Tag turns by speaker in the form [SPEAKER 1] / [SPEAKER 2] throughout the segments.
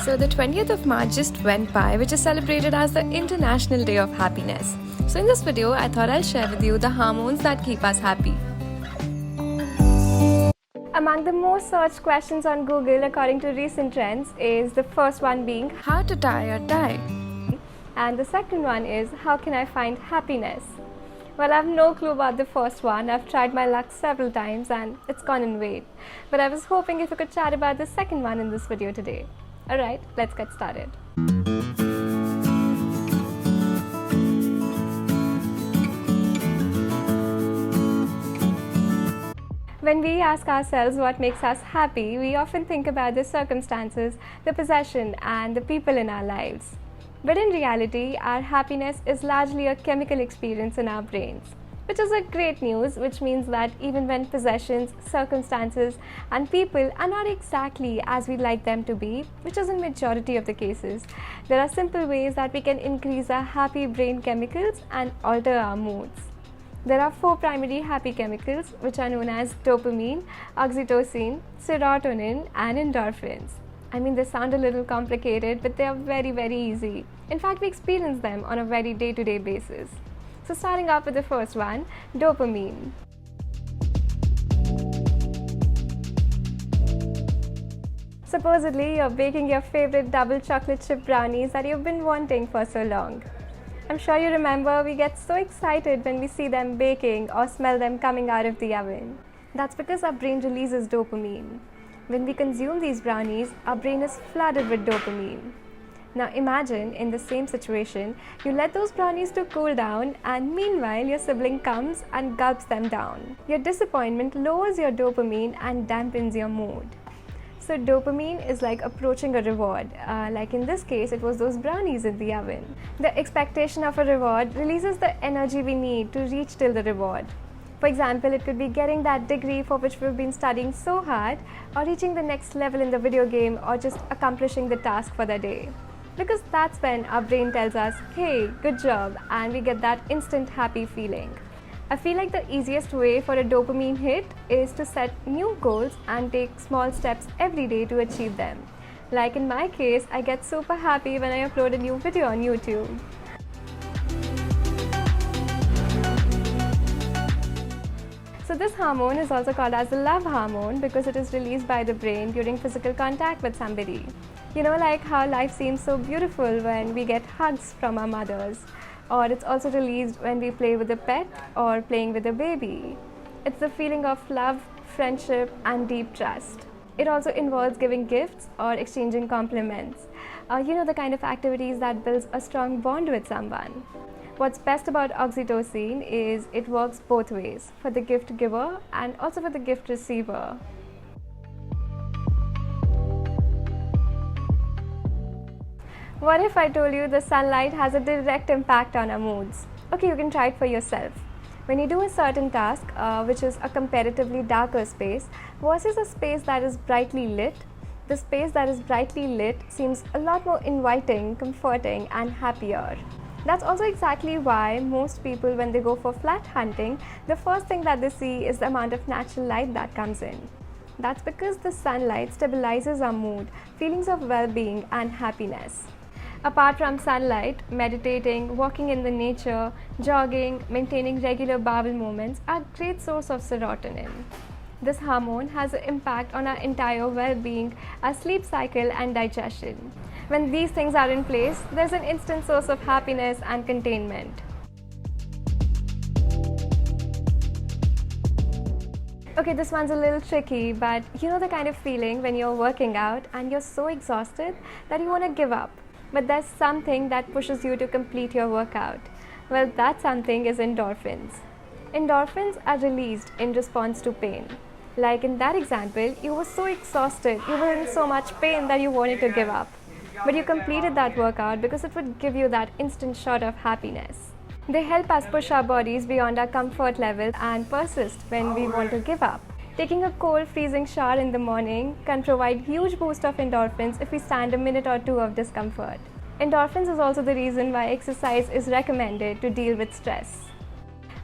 [SPEAKER 1] So the 20th of March just went by, which is celebrated as the International Day of Happiness. So in this video, I thought I'll share with you the hormones that keep us happy.
[SPEAKER 2] Among the most searched questions on Google according to recent trends is the first one being
[SPEAKER 1] How to tie a tie.
[SPEAKER 2] and the second one is how can I find happiness? Well, I have no clue about the first one. I've tried my luck several times and it's gone in vain. But I was hoping if we could chat about the second one in this video today. Alright, let's get started. When we ask ourselves what makes us happy, we often think about the circumstances, the possession, and the people in our lives. But in reality, our happiness is largely a chemical experience in our brains, which is a great news, which means that even when possessions, circumstances, and people are not exactly as we like them to be, which is in majority of the cases, there are simple ways that we can increase our happy brain chemicals and alter our moods. There are 4 primary happy chemicals, which are known as dopamine, oxytocin, serotonin, and endorphins. I mean, they sound a little complicated, but they are very, very easy. In fact, we experience them on a very day-to-day basis. So starting off with the first one, dopamine. Supposedly, you're baking your favorite double chocolate chip brownies that you've been wanting for so long. I'm sure you remember we get so excited when we see them baking or smell them coming out of the oven. That's because our brain releases dopamine. When we consume these brownies, our brain is flooded with dopamine. Now imagine in the same situation, you let those brownies to cool down and meanwhile your sibling comes and gulps them down. Your disappointment lowers your dopamine and dampens your mood. So dopamine is like approaching a reward. Like in this case, it was those brownies in the oven. The expectation of a reward releases the energy we need to reach till the reward. For example, it could be getting that degree for which we've been studying so hard, or reaching the next level in the video game, or just accomplishing the task for the day. Because that's when our brain tells us, hey, good job, and we get that instant happy feeling. I feel like the easiest way for a dopamine hit is to set new goals and take small steps every day to achieve them. Like in my case, I get super happy when I upload a new video on YouTube. So this hormone is also called as the love hormone because it is released by the brain during physical contact with somebody. You know, like how life seems so beautiful when we get hugs from our mothers. Or it's also released when we play with a pet or playing with a baby. It's the feeling of love, friendship, and deep trust. It also involves giving gifts or exchanging compliments. You know, the kind of activities that builds a strong bond with someone. What's best about oxytocin is it works both ways, for the gift giver and also for the gift receiver. What if I told you the sunlight has a direct impact on our moods? Okay, you can try it for yourself. When you do a certain task, which is a comparatively darker space, versus a space that is brightly lit, the space that is brightly lit seems a lot more inviting, comforting, and happier. That's also exactly why most people, when they go for flat hunting, the first thing that they see is the amount of natural light that comes in. That's because the sunlight stabilizes our mood, feelings of well-being, and happiness. Apart from sunlight, meditating, walking in the nature, jogging, maintaining regular bowel movements are a great source of serotonin. This hormone has an impact on our entire well-being, our sleep cycle, and digestion. When these things are in place, there's an instant source of happiness and contentment. Okay, this one's a little tricky, but you know the kind of feeling when you're working out and you're so exhausted that you want to give up. But there's something that pushes you to complete your workout. Well, that something is endorphins. Endorphins are released in response to pain. Like in that example, you were so exhausted, you were in so much pain that you wanted to give up. But you completed that workout because it would give you that instant shot of happiness. They help us push our bodies beyond our comfort level and persist when we want to give up. Taking a cold, freezing shower in the morning can provide huge boost of endorphins if we stand a minute or two of discomfort. Endorphins is also the reason why exercise is recommended to deal with stress.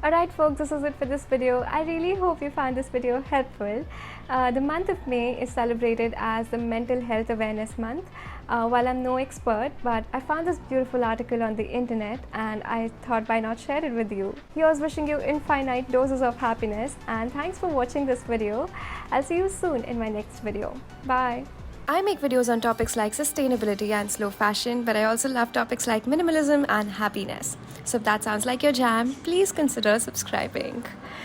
[SPEAKER 2] Alright folks, this is it for this video. I really hope you found this video helpful. The month of May is celebrated as the Mental Health Awareness Month. While I'm no expert, but I found this beautiful article on the internet and I thought why not share it with you. Here's wishing you infinite doses of happiness, and thanks for watching this video. I'll see you soon in my next video. Bye.
[SPEAKER 1] I make videos on topics like sustainability and slow fashion, but I also love topics like minimalism and happiness. So if that sounds like your jam, please consider subscribing.